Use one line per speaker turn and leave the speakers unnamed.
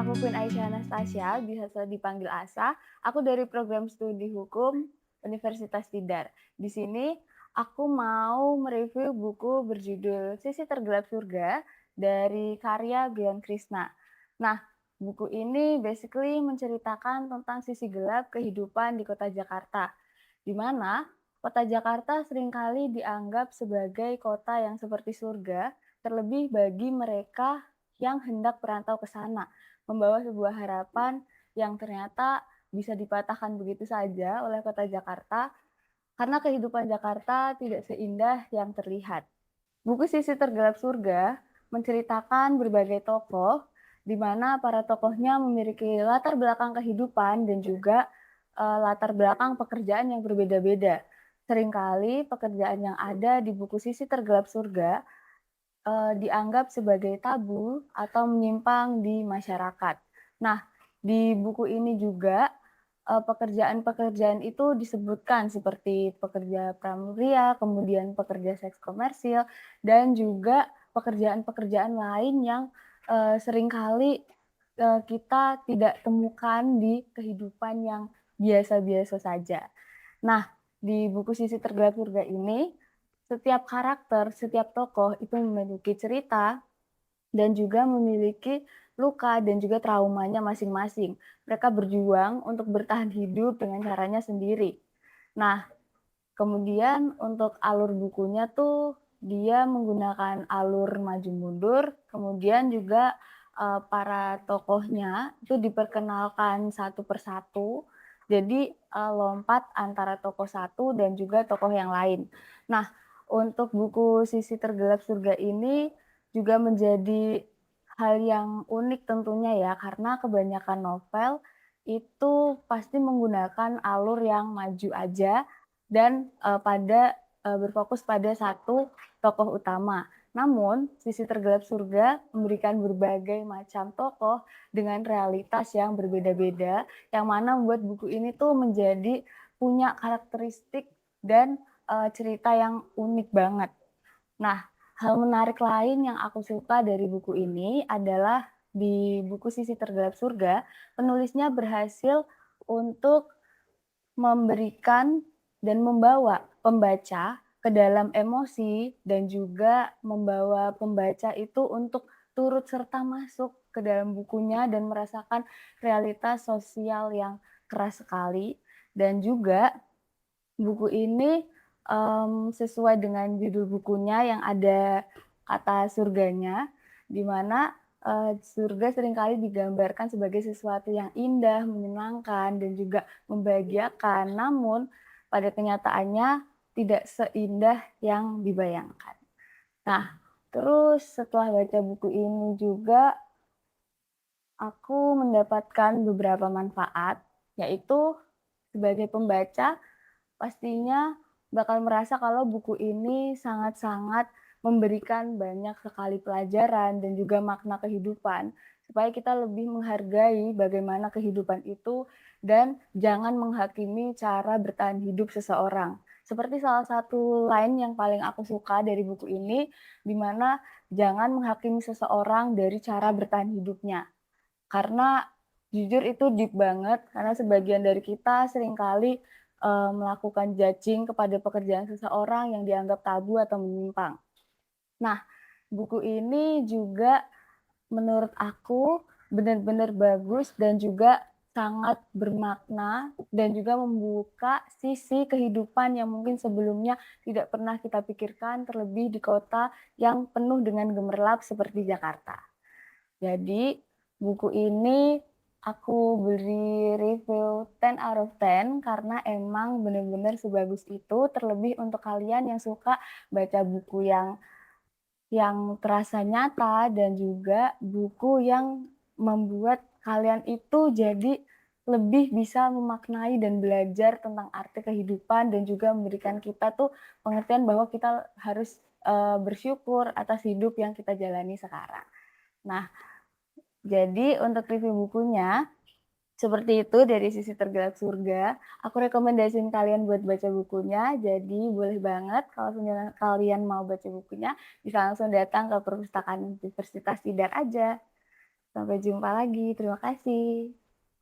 aku Queen Aisyah Anastasia, biasa dipanggil Asa. Aku dari program studi hukum Universitas Tidar. Di sini aku mau mereview buku berjudul Sisi Tergelap Surga dari karya Brian Krishna. Nah, buku ini basically menceritakan tentang sisi gelap kehidupan di kota Jakarta, di mana kota Jakarta seringkali dianggap sebagai kota yang seperti surga, terlebih bagi mereka yang hendak merantau ke sana, membawa sebuah harapan yang ternyata bisa dipatahkan begitu saja oleh kota Jakarta karena kehidupan Jakarta tidak seindah yang terlihat. Buku Sisi Tergelap Surga menceritakan berbagai tokoh di mana para tokohnya memiliki latar belakang kehidupan dan juga latar belakang pekerjaan yang berbeda-beda. Seringkali pekerjaan yang ada di buku Sisi Tergelap Surga dianggap sebagai tabu atau menyimpang di masyarakat. Nah, di buku ini juga, pekerjaan-pekerjaan itu disebutkan seperti pekerja pramuria, kemudian pekerja seks komersil, dan juga pekerjaan-pekerjaan lain yang, seringkali, kita tidak temukan di kehidupan yang biasa-biasa saja. Nah, di buku Sisi Tergelap Surga ini, setiap karakter, setiap tokoh itu memiliki cerita dan juga memiliki luka dan juga traumanya masing-masing. Mereka berjuang untuk bertahan hidup dengan caranya sendiri. Nah, kemudian untuk alur bukunya tuh dia menggunakan alur maju mundur, kemudian juga, para tokohnya itu diperkenalkan satu persatu, jadi, lompat antara tokoh satu dan juga tokoh yang lain. Nah, untuk buku Sisi Tergelap Surga ini juga menjadi hal yang unik tentunya ya, karena kebanyakan novel itu pasti menggunakan alur yang maju aja dan, berfokus pada satu tokoh utama. Namun, Sisi Tergelap Surga memberikan berbagai macam tokoh dengan realitas yang berbeda-beda, yang mana membuat buku ini tuh menjadi punya karakteristik dan, cerita yang unik banget. Nah, hal menarik lain yang aku suka dari buku ini adalah di buku Sisi Tergelap Surga, penulisnya berhasil untuk memberikan dan membawa pembaca ke dalam emosi dan juga membawa pembaca itu untuk turut serta masuk ke dalam bukunya dan merasakan realitas sosial yang keras sekali. Dan juga buku ini, sesuai dengan judul bukunya yang ada kata surganya, di mana, surga seringkali digambarkan sebagai sesuatu yang indah, menyenangkan, dan juga membahagiakan. Namun, pada kenyataannya tidak seindah yang dibayangkan. Nah, terus setelah baca buku ini juga aku mendapatkan beberapa manfaat, yaitu sebagai pembaca pastinya bakal merasa kalau buku ini sangat-sangat memberikan banyak sekali pelajaran dan juga makna kehidupan, supaya kita lebih menghargai bagaimana kehidupan itu dan jangan menghakimi cara bertahan hidup seseorang. Seperti salah satu line yang paling aku suka dari buku ini, di mana jangan menghakimi seseorang dari cara bertahan hidupnya. Karena jujur itu deep banget, karena sebagian dari kita seringkali, melakukan judging kepada pekerjaan seseorang yang dianggap tabu atau menyimpang. Nah, buku ini juga menurut aku benar-benar bagus dan juga sangat bermakna dan juga membuka sisi kehidupan yang mungkin sebelumnya tidak pernah kita pikirkan, terlebih di kota yang penuh dengan gemerlap seperti Jakarta. Jadi, buku ini aku beri review 10 out of 10 karena emang bener-bener sebagus itu, terlebih untuk kalian yang suka baca buku yang terasa nyata dan juga buku yang membuat kalian itu jadi lebih bisa memaknai dan belajar tentang arti kehidupan dan juga memberikan kita tuh pengertian bahwa kita harus, bersyukur atas hidup yang kita jalani sekarang. Nah, jadi untuk review bukunya, seperti itu dari Sisi Tergelap Surga. Aku rekomendasiin kalian buat baca bukunya, jadi boleh banget kalau misalnya kalian mau baca bukunya, bisa langsung datang ke perpustakaan Universitas Tidar aja. Sampai jumpa lagi, terima kasih.